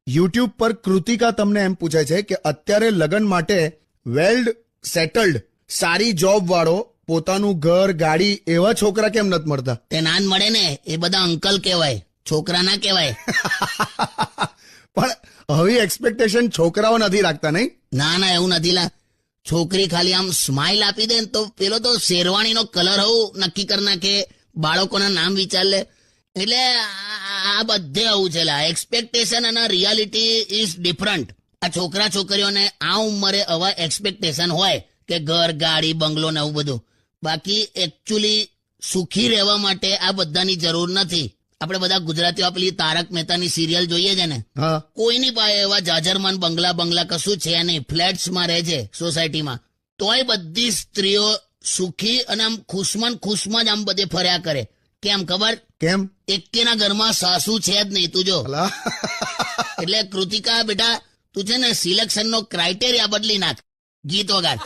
YouTube પર કૃતિકા તમને એમ પૂછે છે કે અત્યારે લગ્ન માટે વેલ્ડ સેટલ્ડ સારી જોબ વાળો પોતાનું ઘર ગાડી એવા છોકરા કેમ નથી મળતા? તે નાન મળે ને, એ બધા અંકલ કહેવાય, છોકરા ના કહેવાય. પણ હવે એક્સપેક્ટેશન છોકરાઓ નથી રાખતા, નહીં? ના ના, એવું નથી લા. છોકરી ખાલી આમ સ્માઇલ આપી દે ને તો પેલો તો શેરવાણીનો કલર હોવું નક્કી કરી નાખે, બાળકોના નામ વિચાર લે. એટલે આ બધે આવું છે લા. એક્સપેક્ટેશન અને રિયાલિટી ઇઝ ડિફરન્ટ. આ છોકરા છોકરીઓને આ ઉંમરે આવા એક્સપેક્ટેશન હોય કે ઘર ગાડી બંગલો ને એવું બધું. બાકી એકચ્યુઅલી સુખી રહેવા માટે આ બધાની જરૂર નથી. આપણે બધા ગુજરાતીઓ પેલી તારક મહેતાની સિરિયલ જોઈએ છે ને, હા. કોઈની પાસે એવા જાજરમાન બંગલા કશું છે નહીં, ફ્લેટ્સમાં રહે છે સોસાયટીમાં, તોય બધી સ્ત્રીઓ સુખી અને આમ ખુશમાં જ આમ બધે ફર્યા કરે. કેમ ખબર? કેમ? એકેના ઘરમાં સાસુ છે જ નહીં, તું જો. અલા. એટલે કૃતિકા બેટા, તું છે ને સિલેક્શનનો ક્રાઇટેરિયા બદલી નાખ. ગીત વગાડ.